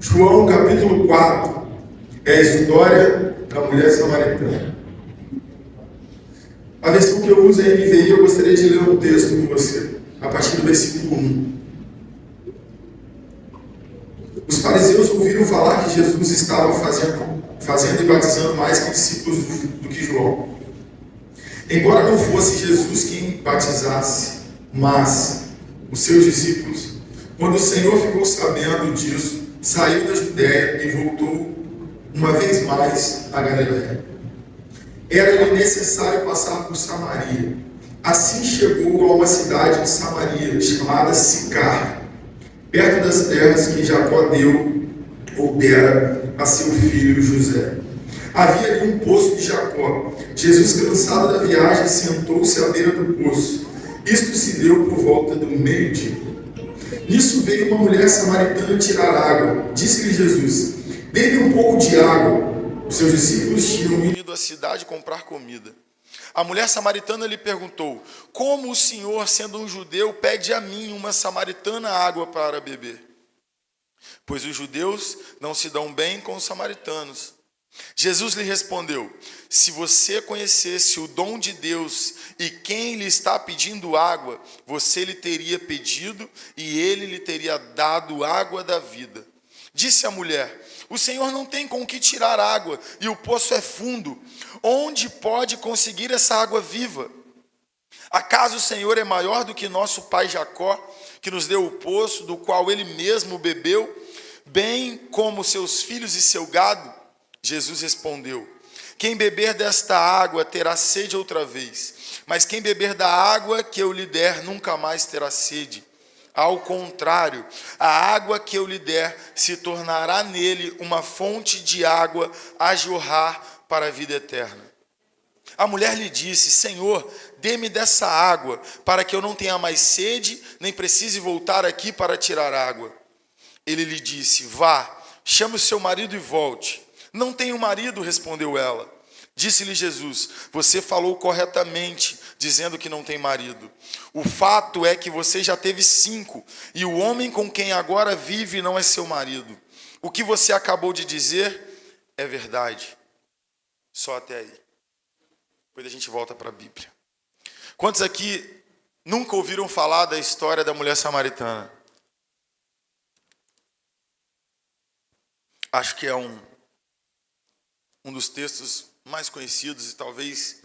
João capítulo 4 é a história da mulher samaritana. A versão que eu uso é a NVI, eu gostaria de ler um texto com você, a partir do versículo 1. Os fariseus ouviram falar que Jesus estava fazendo e batizando mais que discípulos do que João. Embora não fosse Jesus quem batizasse, mas os seus discípulos, quando o Senhor ficou sabendo disso, saiu da Judéia e voltou uma vez mais a Galiléia. Era-lhe necessário passar por Samaria. Assim chegou a uma cidade de Samaria, chamada Sicar, perto das terras que Jacó deu ou dera a seu filho José. Havia ali um poço de Jacó. Jesus, cansado da viagem, sentou-se à beira do poço. Isto se deu por volta do meio-dia. Nisso veio uma mulher samaritana tirar água. Disse-lhe Jesus: dê-me um pouco de água. Os seus discípulos tinham ido à cidade comprar comida. A mulher samaritana lhe perguntou: como o Senhor, sendo um judeu, pede a mim, uma samaritana, água para beber? Pois os judeus não se dão bem com os samaritanos. Jesus lhe respondeu: se você conhecesse o dom de Deus e quem lhe está pedindo água, você lhe teria pedido e ele lhe teria dado água da vida. Disse a mulher: o Senhor não tem com que tirar água e o poço é fundo. Onde pode conseguir essa água viva? Acaso o Senhor é maior do que nosso pai Jacó, que nos deu o poço, do qual ele mesmo bebeu, bem como seus filhos e seu gado? Jesus respondeu: quem beber desta água terá sede outra vez, mas quem beber da água que eu lhe der nunca mais terá sede. Ao contrário, a água que eu lhe der se tornará nele uma fonte de água a jorrar para a vida eterna. A mulher lhe disse: Senhor, dê-me dessa água, para que eu não tenha mais sede, nem precise voltar aqui para tirar água. Ele lhe disse: vá, chame o seu marido e volte. Não tenho marido, respondeu ela. Disse-lhe Jesus: você falou corretamente, dizendo que não tem marido. O fato é que você já teve 5, e o homem com quem agora vive não é seu marido. O que você acabou de dizer é verdade. Só até aí. Depois a gente volta para a Bíblia. Quantos aqui nunca ouviram falar da história da mulher samaritana? Acho que é um dos textos mais conhecidos e talvez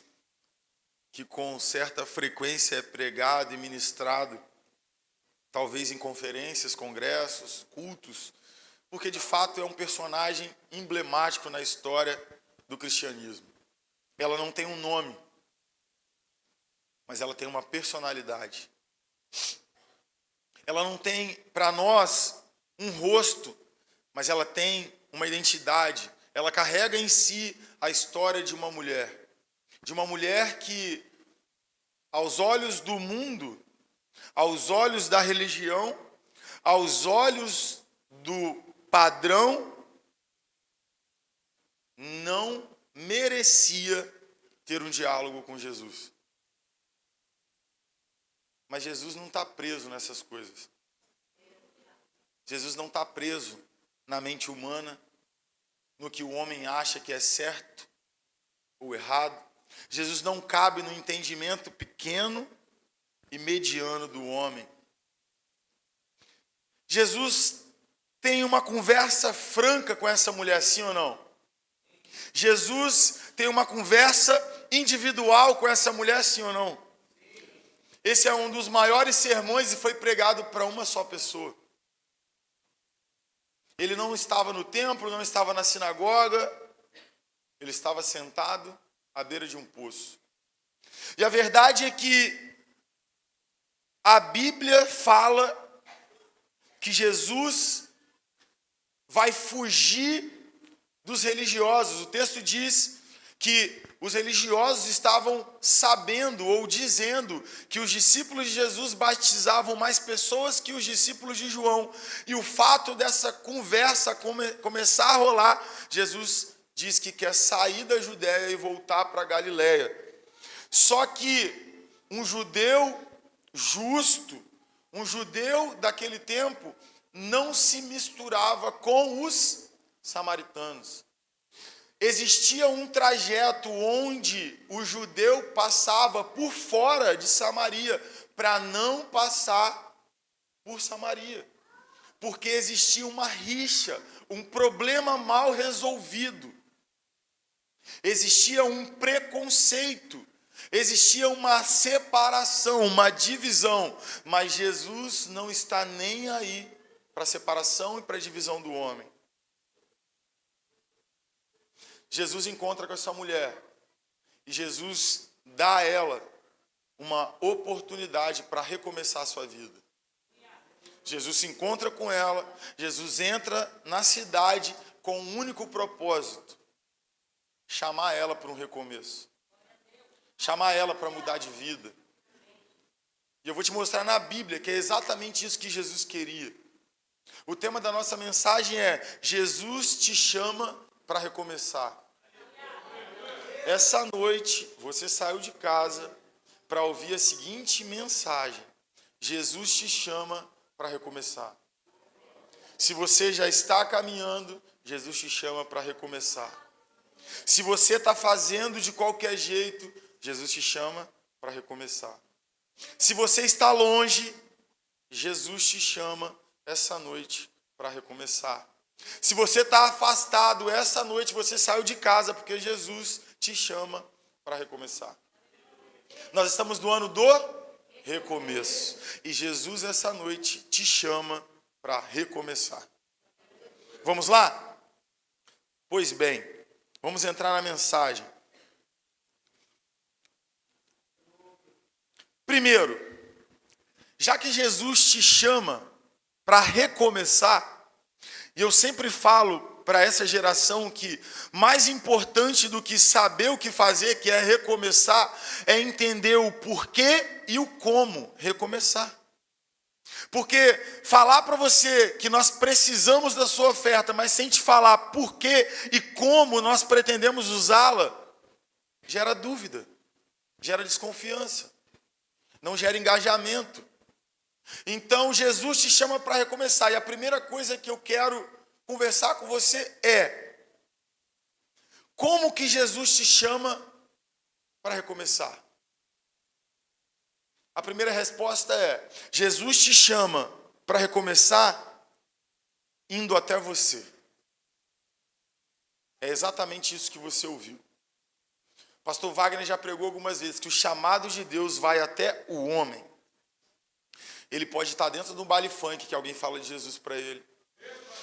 que com certa frequência é pregado e ministrado, talvez em conferências, congressos, cultos, porque de fato é um personagem emblemático na história do cristianismo. Ela não tem um nome, mas ela tem uma personalidade. Ela não tem, para nós, um rosto, mas ela tem uma identidade. Ela carrega em si a história de uma mulher que, aos olhos do mundo, aos olhos da religião, aos olhos do padrão, não merecia ter um diálogo com Jesus. Mas Jesus não está preso nessas coisas. Jesus não está preso na mente humana, no que o homem acha que é certo ou errado. Jesus não cabe no entendimento pequeno e mediano do homem. Jesus tem uma conversa franca com essa mulher, sim ou não? Jesus tem uma conversa individual com essa mulher, sim ou não? Esse é um dos maiores sermões e foi pregado para uma só pessoa. Ele não estava no templo, não estava na sinagoga, ele estava sentado à beira de um poço. E a verdade é que a Bíblia fala que Jesus vai fugir dos religiosos. O texto diz que os religiosos estavam sabendo ou dizendo que os discípulos de Jesus batizavam mais pessoas que os discípulos de João. E o fato dessa conversa começar a rolar, Jesus diz que quer sair da Judéia e voltar para a Galiléia. Só que um judeu justo, um judeu daquele tempo, não se misturava com os samaritanos. Existia um trajeto onde o judeu passava por fora de Samaria para não passar por Samaria, porque existia uma rixa, um problema mal resolvido. Existia um preconceito, existia uma separação, uma divisão, mas Jesus não está nem aí para a separação e para a divisão do homem. Jesus encontra com essa mulher e Jesus dá a ela uma oportunidade para recomeçar a sua vida. Jesus se encontra com ela, Jesus entra na cidade com um único propósito: chamar ela para um recomeço, chamar ela para mudar de vida. E eu vou te mostrar na Bíblia que é exatamente isso que Jesus queria. O tema da nossa mensagem é: Jesus te chama para recomeçar. Essa noite você saiu de casa para ouvir a seguinte mensagem: Jesus te chama para recomeçar. Se você já está caminhando, Jesus te chama para recomeçar. Se você está fazendo de qualquer jeito, Jesus te chama para recomeçar. Se você está longe, Jesus te chama essa noite para recomeçar. Se você está afastado, essa noite você saiu de casa porque Jesus te chama para recomeçar. Nós estamos no ano do recomeço. E Jesus essa noite te chama para recomeçar. Vamos lá? Pois bem, vamos entrar na mensagem. Primeiro, já que Jesus te chama para recomeçar, e eu sempre falo para essa geração que mais importante do que saber o que fazer, que é recomeçar, é entender o porquê e o como recomeçar. Porque falar para você que nós precisamos da sua oferta, mas sem te falar porquê e como nós pretendemos usá-la, gera dúvida, gera desconfiança, não gera engajamento. Então Jesus te chama para recomeçar. E a primeira coisa que eu quero conversar com você é: como que Jesus te chama para recomeçar? A primeira resposta é: Jesus te chama para recomeçar indo até você. É exatamente isso que você ouviu. O pastor Wagner já pregou algumas vezes que o chamado de Deus vai até o homem. Ele pode estar dentro de um baile funk que alguém fala de Jesus para ele.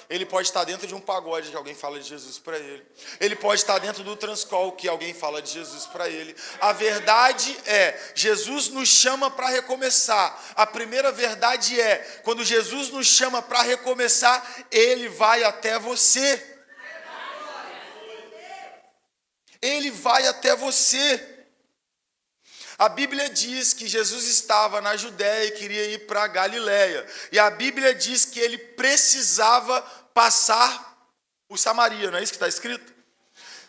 Ele pode estar dentro de um pagode que alguém fala de Jesus para ele. Ele pode estar dentro do Transcol que alguém fala de Jesus para ele. A verdade é, Jesus nos chama para recomeçar. A primeira verdade é, quando Jesus nos chama para recomeçar, Ele vai até você. Ele vai até você. A Bíblia diz que Jesus estava na Judéia e queria ir para a Galiléia. E a Bíblia diz que ele precisava passar por Samaria, não é isso que está escrito?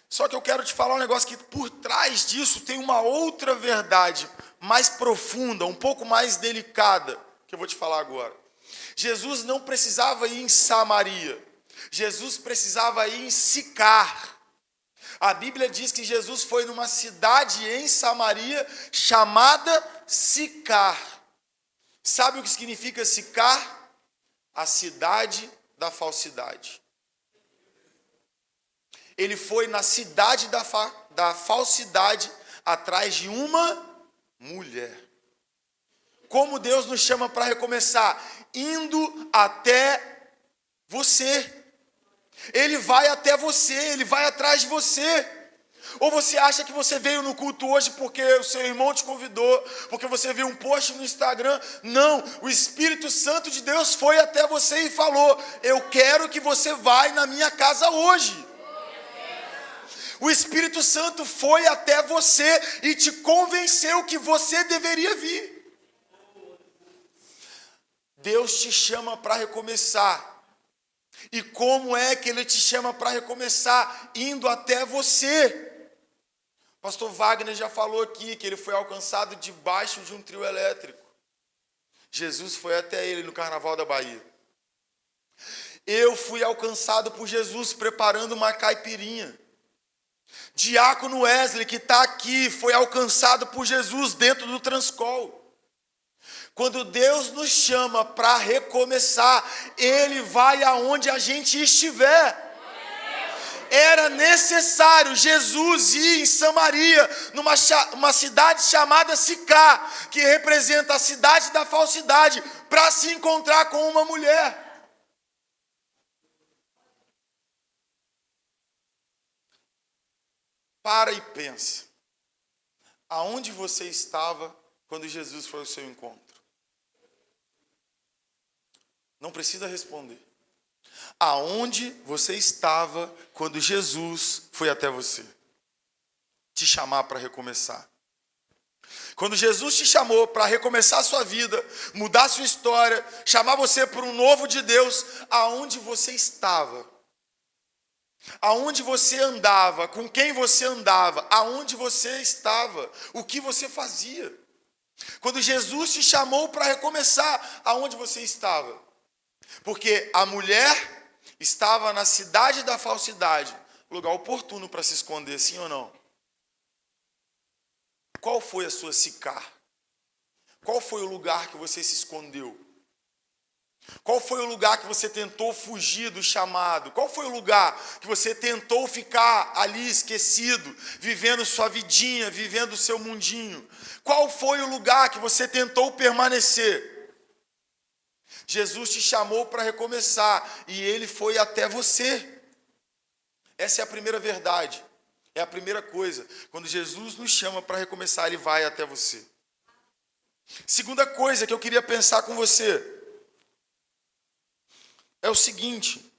Só que eu quero te falar um negócio que por trás disso tem uma outra verdade mais profunda, um pouco mais delicada, que eu vou te falar agora. Jesus não precisava ir em Samaria. Jesus precisava ir em Sicar. A Bíblia diz que Jesus foi numa cidade em Samaria chamada Sicar. Sabe o que significa Sicar? A cidade da falsidade. Ele foi na cidade da falsidade atrás de uma mulher. Como Deus nos chama para recomeçar? Indo até você. Ele vai até você, ele vai atrás de você. Ou você acha que você veio no culto hoje porque o seu irmão te convidou, porque você viu um post no Instagram? Não, o Espírito Santo de Deus foi até você e falou: eu quero que você vá na minha casa hoje. O Espírito Santo foi até você e te convenceu que você deveria vir. Deus te chama para recomeçar. E como é que Ele te chama para recomeçar? Indo até você. Pastor Wagner já falou aqui que ele foi alcançado debaixo de um trio elétrico. Jesus foi até ele no Carnaval da Bahia. Eu fui alcançado por Jesus preparando uma caipirinha. Diácono Wesley, que está aqui, foi alcançado por Jesus dentro do Transcol. Quando Deus nos chama para recomeçar, Ele vai aonde a gente estiver. Era necessário Jesus ir em Samaria, numa cidade chamada Sicá, que representa a cidade da falsidade, para se encontrar com uma mulher. Para e pensa. Aonde você estava quando Jesus foi ao seu encontro? Não precisa responder. Aonde você estava quando Jesus foi até você? Te chamar para recomeçar. Quando Jesus te chamou para recomeçar a sua vida, mudar a sua história, chamar você para um novo de Deus, aonde você estava? Aonde você andava? Com quem você andava? Aonde você estava? O que você fazia? Quando Jesus te chamou para recomeçar, aonde você estava? Porque a mulher estava na cidade da falsidade, lugar oportuno para se esconder, sim ou não? Qual foi a sua Sicar? Qual foi o lugar que você se escondeu? Qual foi o lugar que você tentou fugir do chamado? Qual foi o lugar que você tentou ficar ali esquecido, vivendo sua vidinha, vivendo o seu mundinho? Qual foi o lugar que você tentou permanecer? Jesus te chamou para recomeçar e Ele foi até você. Essa é a primeira verdade. É a primeira coisa. Quando Jesus nos chama para recomeçar, Ele vai até você. Segunda coisa que eu queria pensar com você é o seguinte: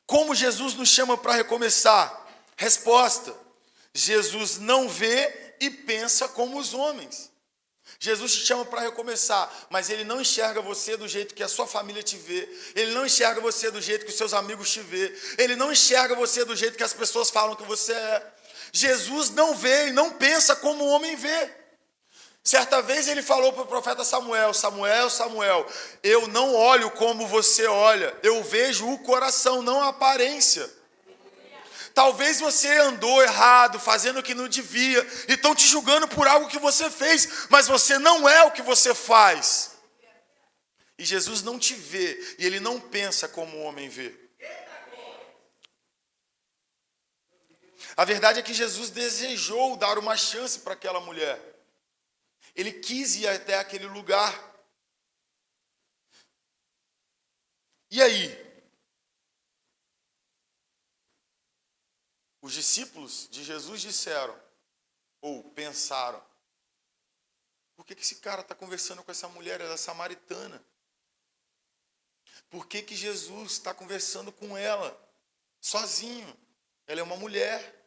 como Jesus nos chama para recomeçar? Resposta: Jesus não vê e pensa como os homens. Jesus te chama para recomeçar, mas Ele não enxerga você do jeito que a sua família te vê. Ele não enxerga você do jeito que os seus amigos te vê. Ele não enxerga você do jeito que as pessoas falam que você é. Jesus não vê e não pensa como o homem vê. Certa vez Ele falou para o profeta Samuel: Samuel, Samuel, eu não olho como você olha, eu vejo o coração, não a aparência. Talvez você andou errado, fazendo o que não devia, e estão te julgando por algo que você fez, mas você não é o que você faz. E Jesus não te vê, e Ele não pensa como o homem vê. A verdade é que Jesus desejou dar uma chance para aquela mulher. Ele quis ir até aquele lugar. E aí? Os discípulos de Jesus disseram, ou pensaram: por que esse cara está conversando com essa mulher? Ela é samaritana. Por que Jesus está conversando com ela sozinho? Ela é uma mulher.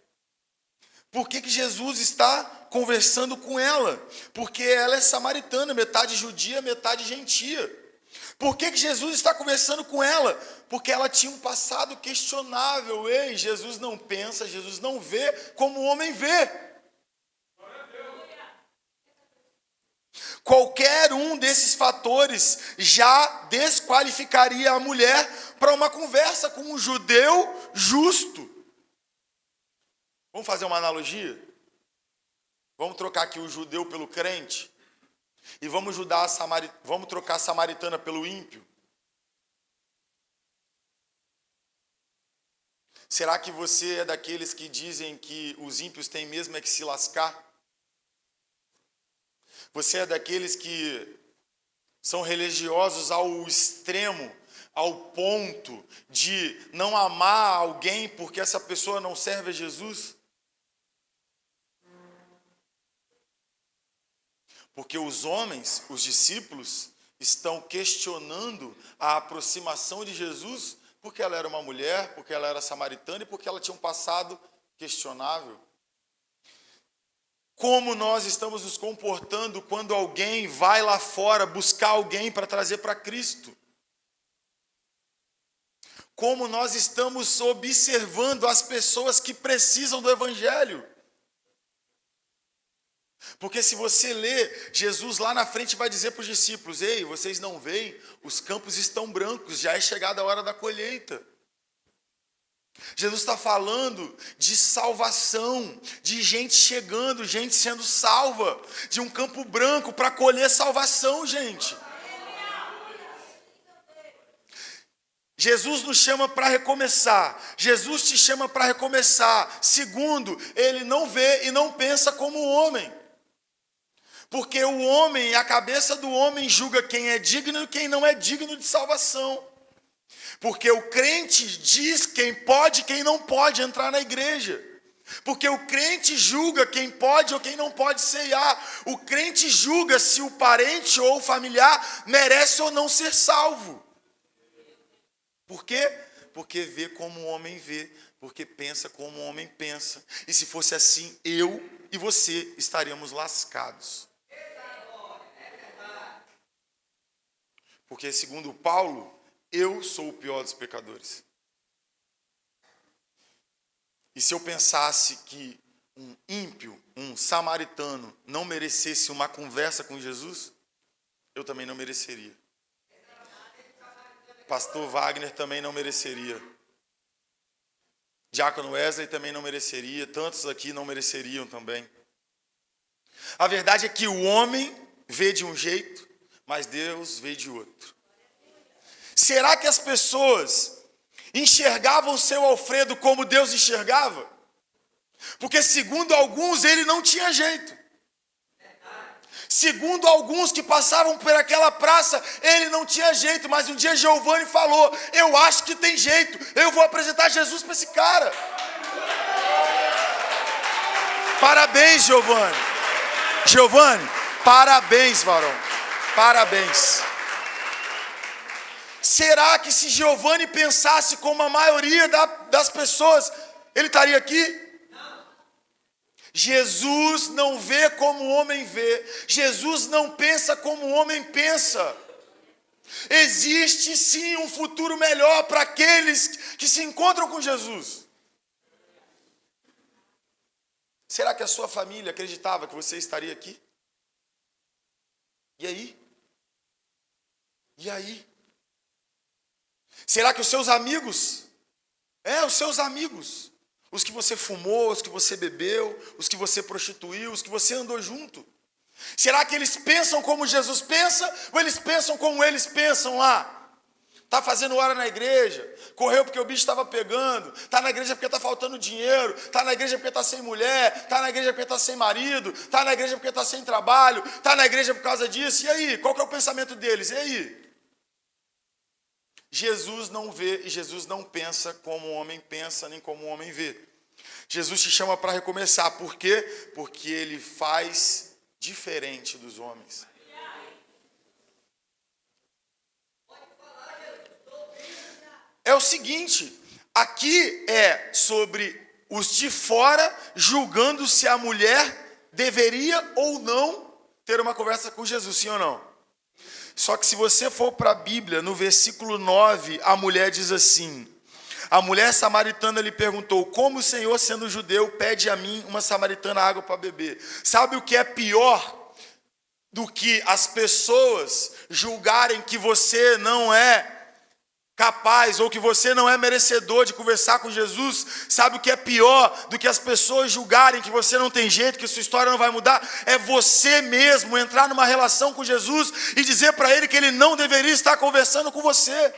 Por que Jesus está conversando com ela? Porque ela é samaritana, metade judia, metade gentia. Por que Jesus está conversando com ela? Porque ela tinha um passado questionável. Ei, Jesus não pensa, Jesus não vê como o homem vê. Qualquer um desses fatores já desqualificaria a mulher para uma conversa com um judeu justo. Vamos fazer uma analogia? Vamos trocar aqui o judeu pelo crente? E vamos trocar a samaritana pelo ímpio? Será que você é daqueles que dizem que os ímpios têm mesmo é que se lascar? Você é daqueles que são religiosos ao extremo, ao ponto de não amar alguém porque essa pessoa não serve a Jesus? Porque os homens, os discípulos, estão questionando a aproximação de Jesus porque ela era uma mulher, porque ela era samaritana e porque ela tinha um passado questionável. Como nós estamos nos comportando quando alguém vai lá fora buscar alguém para trazer para Cristo? Como nós estamos observando as pessoas que precisam do Evangelho? Porque se você ler, Jesus lá na frente vai dizer para os discípulos: ei, vocês não veem? Os campos estão brancos, já é chegada a hora da colheita. Jesus está falando de salvação, de gente chegando, gente sendo salva, de um campo branco para colher salvação, gente. Jesus nos chama para recomeçar. Jesus te chama para recomeçar. Segundo, ele não vê e não pensa como homem. Porque o homem, a cabeça do homem julga quem é digno e quem não é digno de salvação. Porque o crente diz quem pode e quem não pode entrar na igreja. Porque o crente julga quem pode ou quem não pode ceiar. O crente julga se o parente ou o familiar merece ou não ser salvo. Por quê? Porque vê como o homem vê. Porque pensa como o homem pensa. E se fosse assim, eu e você estaríamos lascados. Porque segundo Paulo, eu sou o pior dos pecadores. E se eu pensasse que um ímpio, um samaritano, não merecesse uma conversa com Jesus, eu também não mereceria. Pastor Wagner também não mereceria. Diácono Wesley também não mereceria. Tantos aqui não mereceriam também. A verdade é que o homem vê de um jeito, mas Deus vê de outro. Será que as pessoas enxergavam o seu Alfredo como Deus enxergava? Porque segundo alguns ele não tinha jeito. Segundo alguns que passavam por aquela praça, ele não tinha jeito. Mas um dia Giovanni falou: eu acho que tem jeito, eu vou apresentar Jesus para esse cara. Parabéns, Giovanni. Giovanni, parabéns, varão. Parabéns. Será que se Giovanni pensasse como a maioria das pessoas, ele estaria aqui? Jesus não vê como o homem vê. Jesus não pensa como o homem pensa. Existe sim um futuro melhor para aqueles que se encontram com Jesus. Será que a sua família acreditava que você estaria aqui? E aí? E aí? Será que os seus amigos, os seus amigos, os que você fumou, os que você bebeu, os que você prostituiu, os que você andou junto, será que eles pensam como Jesus pensa ou eles pensam como eles pensam lá? Está fazendo hora na igreja, correu porque o bicho estava pegando, está na igreja porque está faltando dinheiro, está na igreja porque está sem mulher, está na igreja porque está sem marido, está na igreja porque está sem trabalho, está na igreja por causa disso. E aí, qual que é o pensamento deles? E aí? Jesus não vê e Jesus não pensa como o homem pensa, nem como o homem vê. Jesus te chama para recomeçar. Por quê? Porque ele faz diferente dos homens. É o seguinte, aqui é sobre os de fora julgando se a mulher deveria ou não ter uma conversa com Jesus, sim ou não? Só que se você for para a Bíblia, no versículo 9, a mulher diz assim: a mulher samaritana lhe perguntou: como o Senhor, sendo judeu, pede a mim, uma samaritana, água para beber? Sabe o que é pior do que as pessoas julgarem que você não é capaz ou que você não é merecedor de conversar com Jesus? Sabe o que é pior do que as pessoas julgarem que você não tem jeito, que sua história não vai mudar? É você mesmo entrar numa relação com Jesus e dizer para ele que ele não deveria estar conversando com você.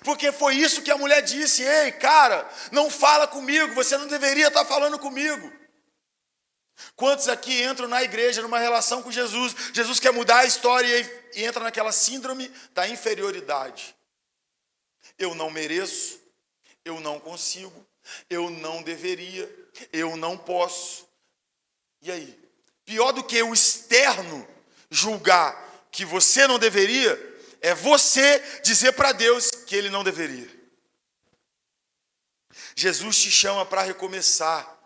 Porque foi isso que a mulher disse: ei, cara, não fala comigo, você não deveria estar falando comigo. Quantos aqui entram na igreja numa relação com Jesus, Jesus quer mudar a história e entra naquela síndrome da inferioridade? Eu não mereço, eu não consigo, eu não deveria, eu não posso. E aí? Pior do que o externo julgar que você não deveria, é você dizer para Deus que ele não deveria. Jesus te chama para recomeçar,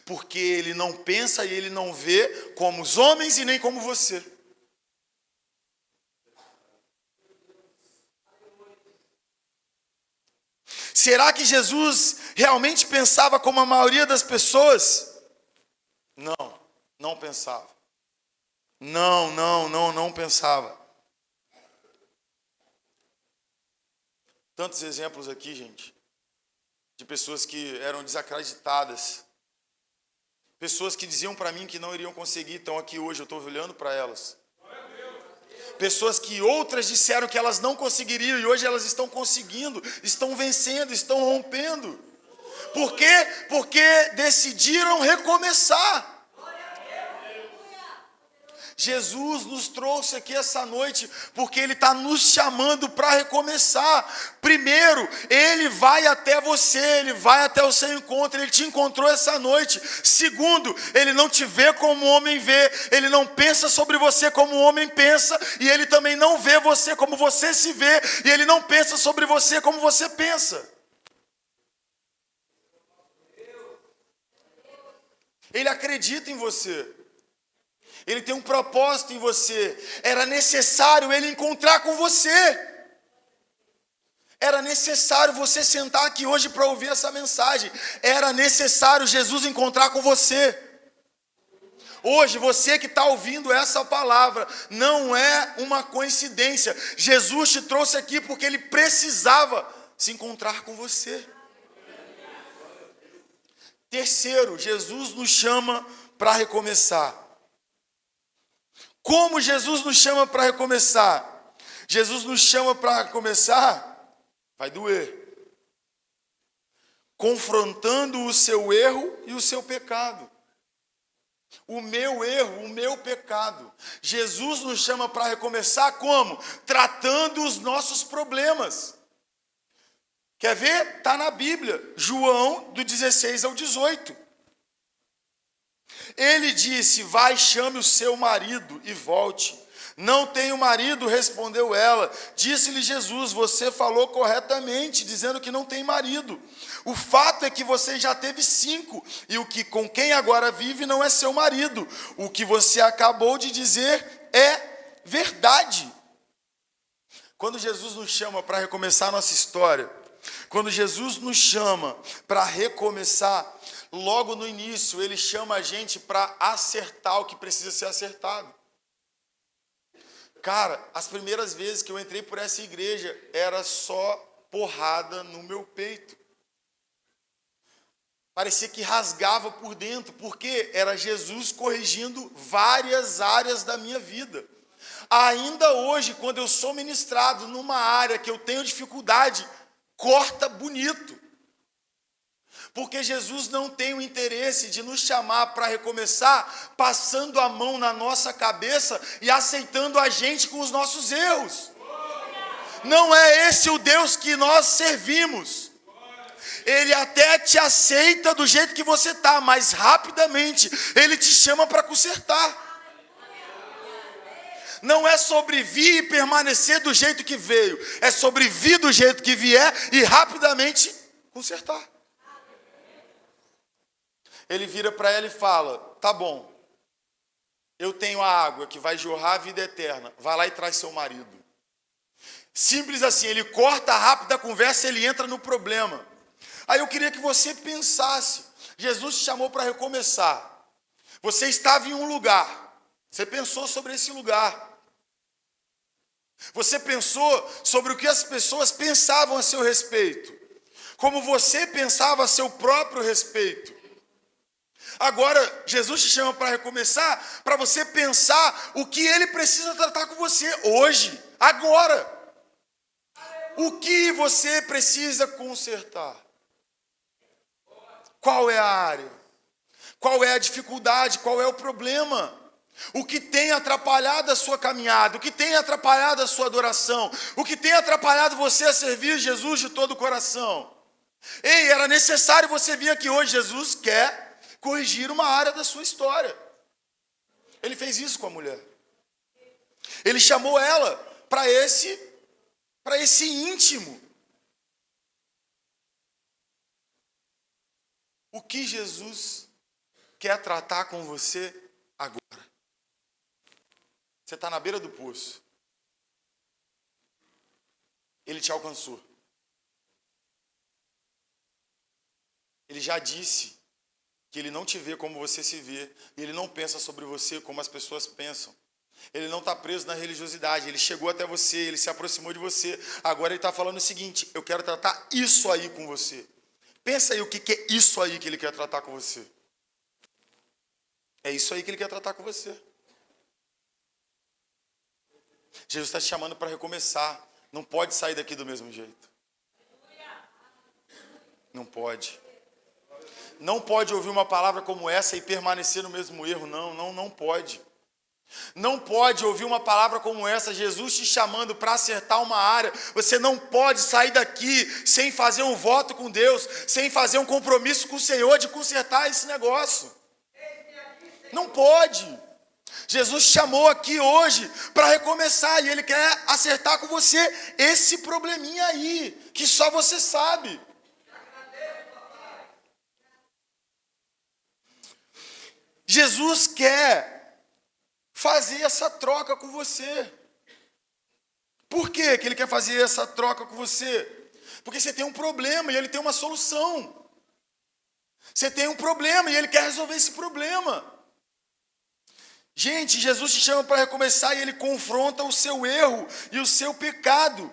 porque ele não pensa e ele não vê como os homens e nem como você. Será que Jesus realmente pensava como a maioria das pessoas? Não, não pensava. Não pensava. Tantos exemplos aqui, gente, de pessoas que eram desacreditadas. Pessoas que diziam para mim que não iriam conseguir, estão aqui hoje, eu estou olhando para elas. Pessoas que outras disseram que elas não conseguiriam e hoje elas estão conseguindo, estão vencendo, estão rompendo. Por quê? Porque decidiram recomeçar. Jesus nos trouxe aqui essa noite porque Ele está nos chamando para recomeçar. Primeiro, Ele vai até você, Ele vai até o seu encontro, Ele te encontrou essa noite. Segundo, Ele não te vê como o homem vê, Ele não pensa sobre você como o homem pensa, e Ele também não vê você como você se vê, e Ele não pensa sobre você como você pensa. Ele acredita em você. Ele tem um propósito em você. Era necessário Ele encontrar com você. Era necessário você sentar aqui hoje para ouvir essa mensagem. Era necessário Jesus encontrar com você. Hoje, você que está ouvindo essa palavra, não é uma coincidência. Jesus te trouxe aqui porque Ele precisava se encontrar com você. Terceiro, Jesus nos chama para recomeçar. Como Jesus nos chama para recomeçar? Jesus nos chama para começar, vai doer. Confrontando o seu erro e o seu pecado. O meu erro, o meu pecado. Jesus nos chama para recomeçar como? Tratando os nossos problemas. Quer ver? Está na Bíblia, João, do 16 ao 18. Ele disse, vai, chame o seu marido e volte. Não tenho marido, respondeu ela. Disse-lhe Jesus, você falou corretamente, dizendo que não tem marido. O fato é que você já teve 5, e o que com quem agora vive não é seu marido. O que você acabou de dizer é verdade. Quando Jesus nos chama para recomeçar a nossa história, quando Jesus nos chama para recomeçar, logo no início, Ele chama a gente para acertar o que precisa ser acertado. Cara, as primeiras vezes que eu entrei por essa igreja, era só porrada no meu peito. Parecia que rasgava por dentro, porque era Jesus corrigindo várias áreas da minha vida. Ainda hoje, quando eu sou ministrado numa área que eu tenho dificuldade, corta bonito. Porque Jesus não tem o interesse de nos chamar para recomeçar, passando a mão na nossa cabeça e aceitando a gente com os nossos erros. Não é esse o Deus que nós servimos. Ele até te aceita do jeito que você está, mas rapidamente Ele te chama para consertar. Não é sobre vir e permanecer do jeito que veio, é sobre vir do jeito que vier e rapidamente consertar. Ele vira para ela e fala, tá bom, eu tenho a água que vai jorrar a vida eterna, vai lá e traz seu marido. Simples assim, ele corta rápido a conversa e ele entra no problema. Aí eu queria que você pensasse, Jesus te chamou para recomeçar. Você estava em um lugar, você pensou sobre esse lugar. Você pensou sobre o que as pessoas pensavam a seu respeito, como você pensava a seu próprio respeito. Agora, Jesus te chama para recomeçar, para você pensar o que Ele precisa tratar com você hoje, agora. O que você precisa consertar? Qual é a área? Qual é a dificuldade? Qual é o problema? O que tem atrapalhado a sua caminhada? O que tem atrapalhado a sua adoração? O que tem atrapalhado você a servir Jesus de todo o coração? Ei, era necessário você vir aqui hoje. Jesus quer corrigir uma área da sua história. Ele fez isso com a mulher. Ele chamou ela para esse íntimo. O que Jesus quer tratar com você agora? Você está na beira do poço. Ele te alcançou. Ele já disse que ele não te vê como você se vê, e ele não pensa sobre você como as pessoas pensam. Ele não está preso na religiosidade, ele chegou até você, ele se aproximou de você. Agora ele está falando o seguinte: eu quero tratar isso aí com você. Pensa aí o que é isso aí que ele quer tratar com você. É isso aí que ele quer tratar com você. Jesus está te chamando para recomeçar. Não pode sair daqui do mesmo jeito. Não pode. Não pode ouvir uma palavra como essa e permanecer no mesmo erro. Não pode. Não pode ouvir uma palavra como essa, Jesus te chamando para acertar uma área. Você não pode sair daqui sem fazer um voto com Deus, sem fazer um compromisso com o Senhor de consertar esse negócio. Não pode. Jesus te chamou aqui hoje para recomeçar e Ele quer acertar com você esse probleminha aí, que só você sabe. Jesus quer fazer essa troca com você. Por que Ele quer fazer essa troca com você? Porque você tem um problema e Ele tem uma solução. Você tem um problema e Ele quer resolver esse problema. Gente, Jesus te chama para recomeçar e Ele confronta o seu erro e o seu pecado.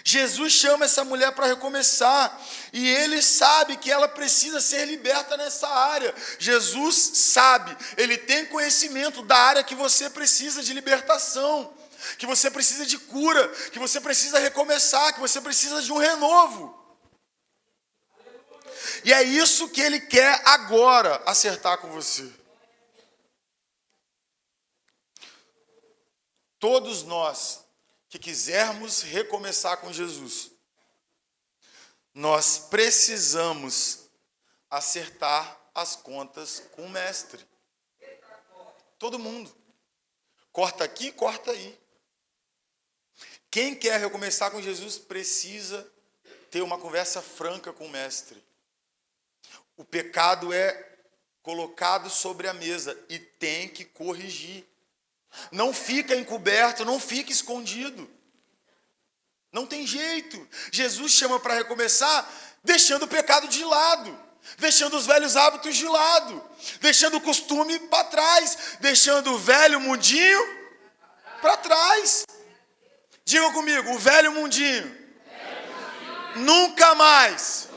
Jesus chama essa mulher para recomeçar e Ele sabe que ela precisa ser liberta nessa área. Jesus sabe, Ele tem conhecimento da área que você precisa de libertação, que você precisa de cura, que você precisa recomeçar, que você precisa de um renovo. E é isso que Ele quer agora acertar com você. Todos nós que quisermos recomeçar com Jesus, nós precisamos acertar as contas com o Mestre. Todo mundo. Corta aqui, corta aí. Quem quer recomeçar com Jesus precisa ter uma conversa franca com o Mestre. O pecado é colocado sobre a mesa e tem que corrigir. Não fica encoberto, não fica escondido. Não tem jeito. Jesus chama para recomeçar, deixando o pecado de lado, deixando os velhos hábitos de lado, deixando o costume para trás, deixando o velho mundinho para trás. Diga comigo, o velho mundinho. Nunca mais.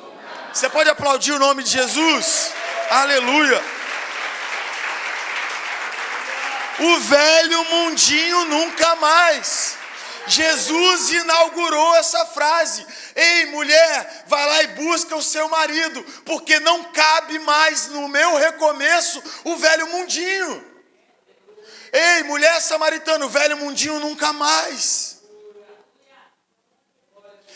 Você pode aplaudir o nome de Jesus? Aleluia. O velho mundinho nunca mais. Jesus inaugurou essa frase. Ei, mulher, vai lá e busca o seu marido, porque não cabe mais no meu recomeço o velho mundinho. Ei, mulher samaritana, o velho mundinho nunca mais.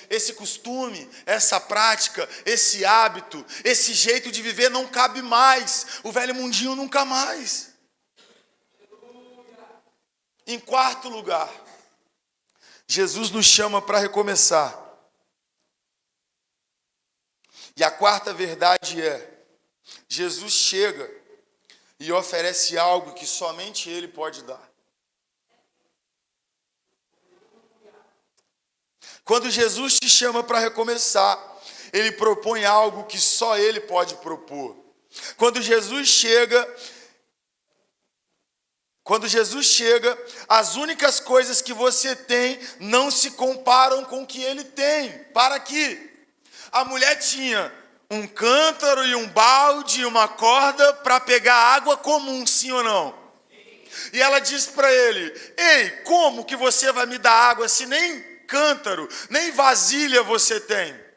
Esse costume, essa prática, esse hábito, esse jeito de viver não cabe mais. O velho mundinho nunca mais. Em quarto lugar, Jesus nos chama para recomeçar. E a quarta verdade é, Jesus chega e oferece algo que somente Ele pode dar. Quando Jesus te chama para recomeçar, Ele propõe algo que só Ele pode propor. Quando Jesus chega, as únicas coisas que você tem não se comparam com o que Ele tem. Para quê? A mulher tinha um cântaro e um balde e uma corda para pegar água comum, sim ou não? E ela diz para ele, ei, como que você vai me dar água se nem cântaro, nem vasilha você tem?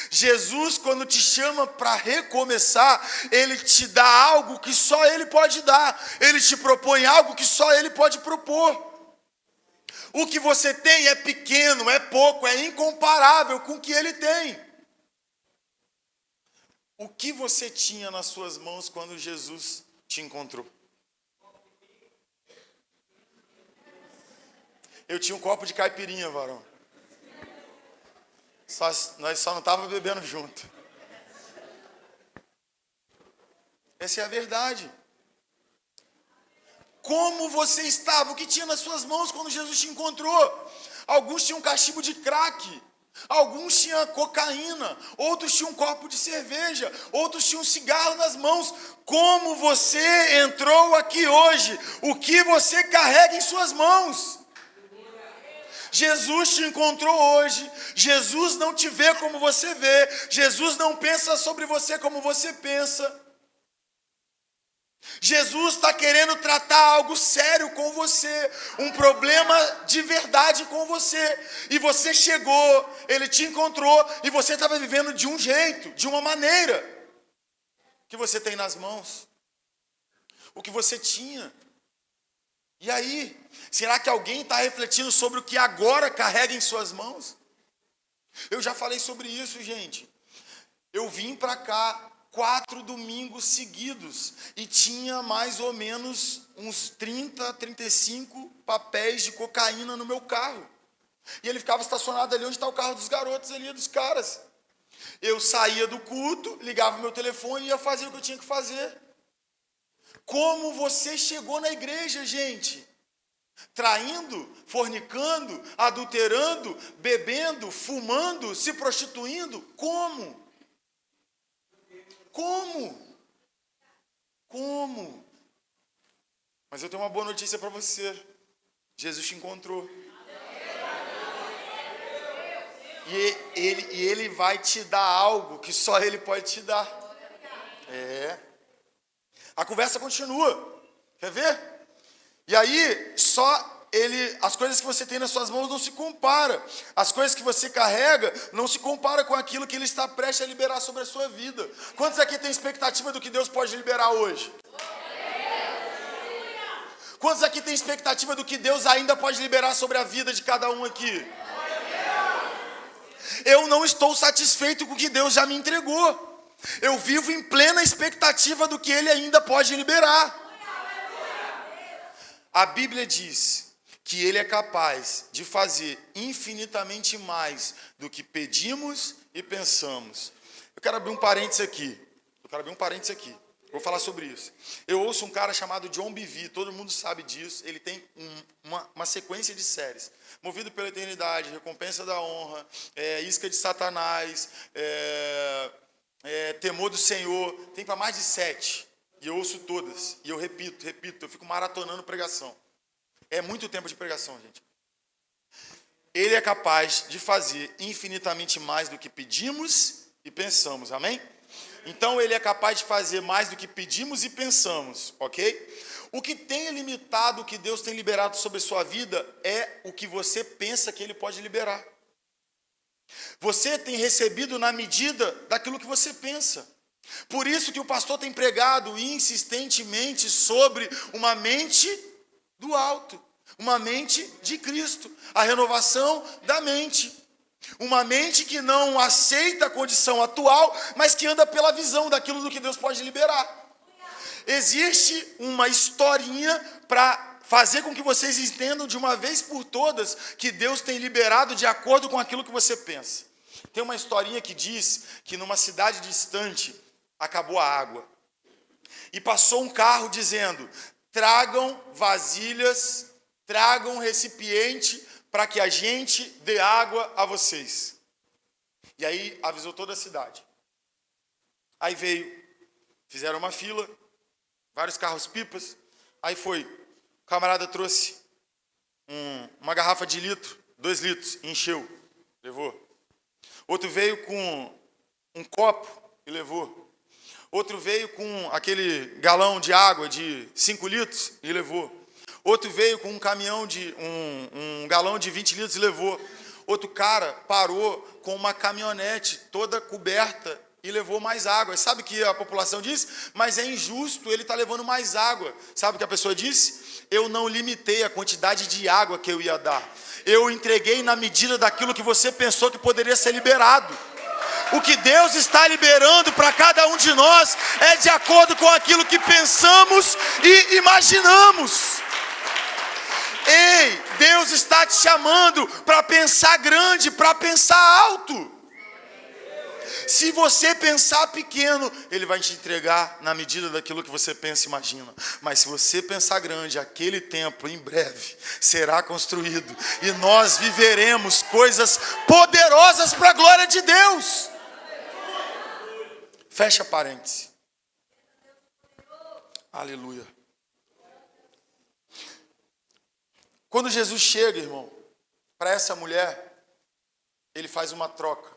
Jesus, quando te chama para recomeçar, Ele te dá algo que só Ele pode dar. Ele te propõe algo que só Ele pode propor. O que você tem é pequeno, é pouco, é incomparável com o que Ele tem. O que você tinha nas suas mãos quando Jesus te encontrou? Eu tinha um copo de caipirinha, varão. Nós só não estávamos bebendo junto. Essa é a verdade. Como você estava? O que tinha nas suas mãos quando Jesus te encontrou? Alguns tinham um cachimbo de crack. Alguns tinham cocaína, outros tinham um copo de cerveja, outros tinham um cigarro nas mãos. Como você entrou aqui hoje? O que você carrega em suas mãos? Jesus te encontrou hoje. Jesus não te vê como você vê. Jesus não pensa sobre você como você pensa. Jesus está querendo tratar algo sério com você, um problema de verdade com você, e você chegou, Ele te encontrou, e você estava vivendo de um jeito, de uma maneira, que você tem nas mãos, o que você tinha. E aí, será que alguém está refletindo sobre o que agora carrega em suas mãos? Eu já falei sobre isso, gente. Eu vim para cá 4 domingos seguidos e tinha mais ou menos uns 30, 35 papéis de cocaína no meu carro. E ele ficava estacionado ali onde está o carro dos garotos ali, dos caras. Eu saía do culto, ligava o meu telefone e ia fazer o que eu tinha que fazer. Como você chegou na igreja, gente? Traindo, fornicando, adulterando, bebendo, fumando, se prostituindo? Como? Como? Mas eu tenho uma boa notícia para você. Jesus te encontrou. E ele vai te dar algo que só Ele pode te dar. A conversa continua. Quer ver? E aí, as coisas que você tem nas suas mãos não se compara. As coisas que você carrega não se compara com aquilo que Ele está prestes a liberar sobre a sua vida. Quantos aqui têm expectativa do que Deus pode liberar hoje? Quantos aqui têm expectativa do que Deus ainda pode liberar sobre a vida de cada um aqui? Eu não estou satisfeito com o que Deus já me entregou. Eu vivo em plena expectativa do que Ele ainda pode liberar. A Bíblia diz que Ele é capaz de fazer infinitamente mais do que pedimos e pensamos. Eu quero abrir um parênteses aqui. Vou falar sobre isso. Eu ouço um cara chamado John Bevere, todo mundo sabe disso. Ele tem uma sequência de séries. Movido pela Eternidade, Recompensa da Honra, Isca de Satanás, Temor do Senhor. Tem para mais de 7. E eu ouço todas. E eu repito. Eu fico maratonando pregação. É muito tempo de pregação, gente. Ele é capaz de fazer infinitamente mais do que pedimos e pensamos. Amém? Então, Ele é capaz de fazer mais do que pedimos e pensamos. Ok? O que tem limitado, o que Deus tem liberado sobre a sua vida é o que você pensa que Ele pode liberar. Você tem recebido na medida daquilo que você pensa. Por isso que o pastor tem pregado insistentemente sobre uma mente do alto, uma mente de Cristo, a renovação da mente. Uma mente que não aceita a condição atual, mas que anda pela visão daquilo do que Deus pode liberar. Existe uma historinha para fazer com que vocês entendam de uma vez por todas que Deus tem liberado de acordo com aquilo que você pensa. Tem uma historinha que diz que numa cidade distante acabou a água. E passou um carro dizendo: tragam vasilhas, tragam recipiente para que a gente dê água a vocês. E aí avisou toda a cidade. Aí veio, fizeram uma fila, vários carros-pipas. Aí foi, o camarada trouxe uma garrafa de 2 litros, encheu, levou. Outro veio com um copo e levou. Outro veio com aquele galão de água de 5 litros e levou. Outro veio com um caminhão de um galão de 20 litros e levou. Outro cara parou com uma caminhonete toda coberta e levou mais água. Sabe o que a população disse? Mas é injusto, ele está levando mais água. Sabe o que a pessoa disse? Eu não limitei a quantidade de água que eu ia dar. Eu entreguei na medida daquilo que você pensou que poderia ser liberado. O que Deus está liberando para cada um de nós é de acordo com aquilo que pensamos e imaginamos. Ei, Deus está te chamando para pensar grande, para pensar alto. Se você pensar pequeno, Ele vai te entregar na medida daquilo que você pensa e imagina. Mas se você pensar grande, aquele templo em breve será construído. E nós viveremos coisas poderosas para a glória de Deus. Fecha parênteses. Aleluia. Quando Jesus chega, irmão, para essa mulher, Ele faz uma troca.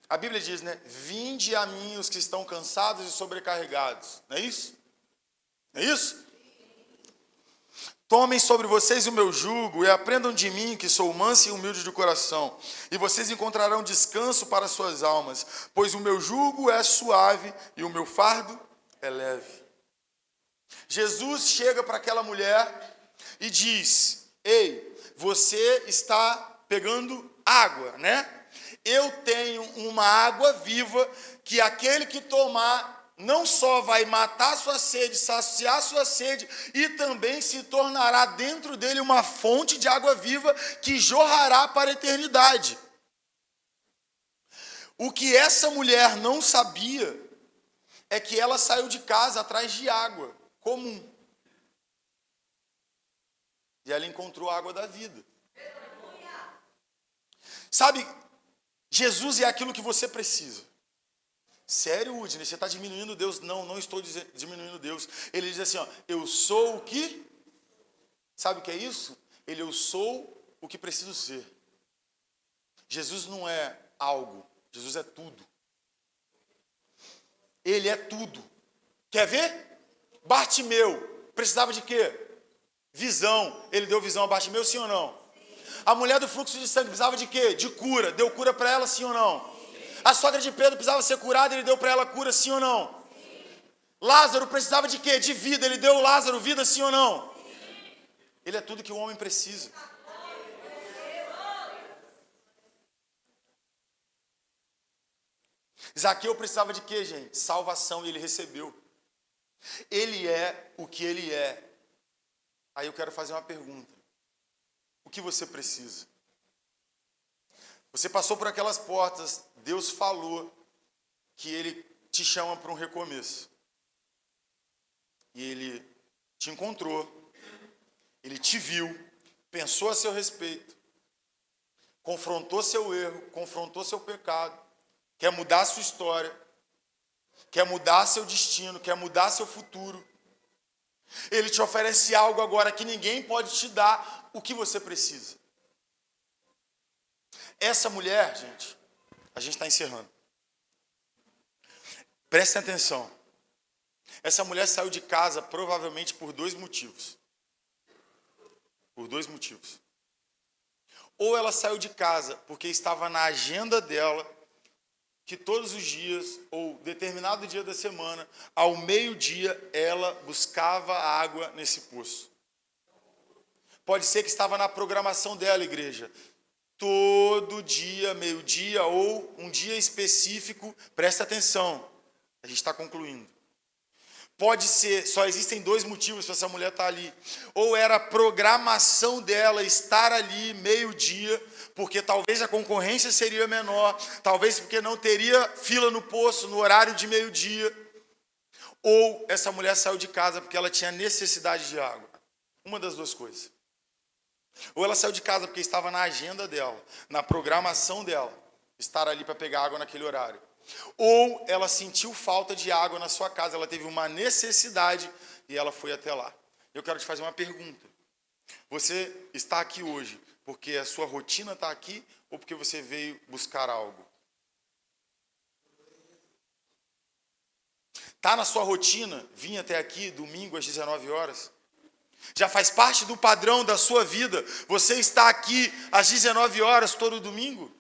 A Bíblia diz, né? Vinde a mim os que estão cansados e sobrecarregados. Não é isso? Não é isso? Tomem sobre vocês o meu jugo e aprendam de mim, que sou manso e humilde de coração. E vocês encontrarão descanso para suas almas, pois o meu jugo é suave e o meu fardo é leve. Jesus chega para aquela mulher e diz, ei, você está pegando água, né? Eu tenho uma água viva que aquele que tomar não só vai matar sua sede, saciar sua sede, e também se tornará dentro dele uma fonte de água viva que jorrará para a eternidade. O que essa mulher não sabia é que ela saiu de casa atrás de água comum. E ela encontrou a água da vida. Sabe, Jesus é aquilo que você precisa. Sério, Udine, você está diminuindo Deus? Não, não estou diminuindo Deus. Ele diz assim, ó, eu sou o que? Sabe o que é isso? Eu sou o que preciso ser. Jesus não é algo, Jesus é tudo. Ele é tudo. Quer ver? Bartimeu precisava de quê? Visão. Ele deu visão a Bartimeu, sim ou não? A mulher do fluxo de sangue precisava de quê? De cura. Deu cura para ela, sim ou não? A sogra de Pedro precisava ser curada, ele deu para ela cura, sim ou não? Lázaro precisava de quê? De vida. Ele deu Lázaro vida, sim ou não? Ele é tudo que o homem precisa. Zaqueu precisava de quê, gente? Salvação, e ele recebeu. Ele é o que ele é. Aí eu quero fazer uma pergunta. O que você precisa? Você passou por aquelas portas, Deus falou que Ele te chama para um recomeço. E Ele te encontrou, Ele te viu, pensou a seu respeito, confrontou seu erro, confrontou seu pecado, quer mudar a sua história, quer mudar seu destino, quer mudar seu futuro. Ele te oferece algo agora que ninguém pode te dar, o que você precisa. Essa mulher, gente, a gente está encerrando. Prestem atenção. Essa mulher saiu de casa provavelmente por dois motivos. Por dois motivos. Ou ela saiu de casa porque estava na agenda dela que todos os dias, ou determinado dia da semana, ao meio-dia, ela buscava água nesse poço. Pode ser que estava na programação dela, igreja. Todo dia, meio-dia, ou um dia específico, presta atenção, a gente está concluindo. Pode ser, só existem dois motivos para essa mulher estar ali. Ou era a programação dela estar ali meio-dia, porque talvez a concorrência seria menor, talvez porque não teria fila no poço no horário de meio-dia. Ou essa mulher saiu de casa porque ela tinha necessidade de água. Uma das duas coisas. Ou ela saiu de casa porque estava na agenda dela, na programação dela, estar ali para pegar água naquele horário. Ou ela sentiu falta de água na sua casa, ela teve uma necessidade e ela foi até lá. Eu quero te fazer uma pergunta. Você está aqui hoje porque a sua rotina está aqui ou porque você veio buscar algo? Está na sua rotina vir até aqui domingo às 19 horas? Já faz parte do padrão da sua vida? Você está aqui às 19 horas todo domingo?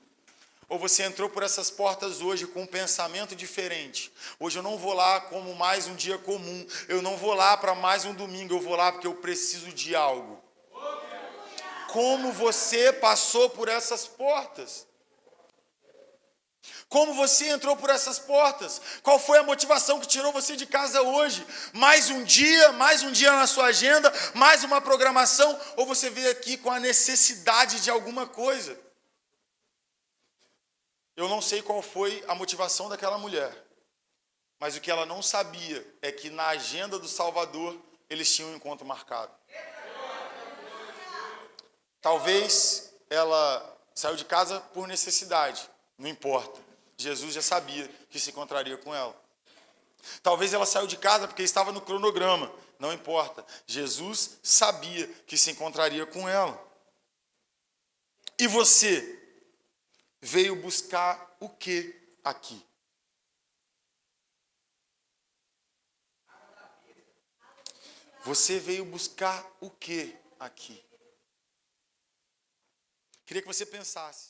Ou você entrou por essas portas hoje com um pensamento diferente? Hoje eu não vou lá como mais um dia comum. Eu não vou lá para mais um domingo. Eu vou lá porque eu preciso de algo. Como você passou por essas portas? Como você entrou por essas portas? Qual foi a motivação que tirou você de casa hoje? Mais um dia na sua agenda, mais uma programação? Ou você veio aqui com a necessidade de alguma coisa? Eu não sei qual foi a motivação daquela mulher, mas o que ela não sabia é que na agenda do Salvador eles tinham um encontro marcado. Talvez ela saiu de casa por necessidade, não importa. Jesus já sabia que se encontraria com ela. Talvez ela saiu de casa porque estava no cronograma, não importa. Jesus sabia que se encontraria com ela. E você veio buscar o que aqui? Você veio buscar o que aqui? Queria que você pensasse.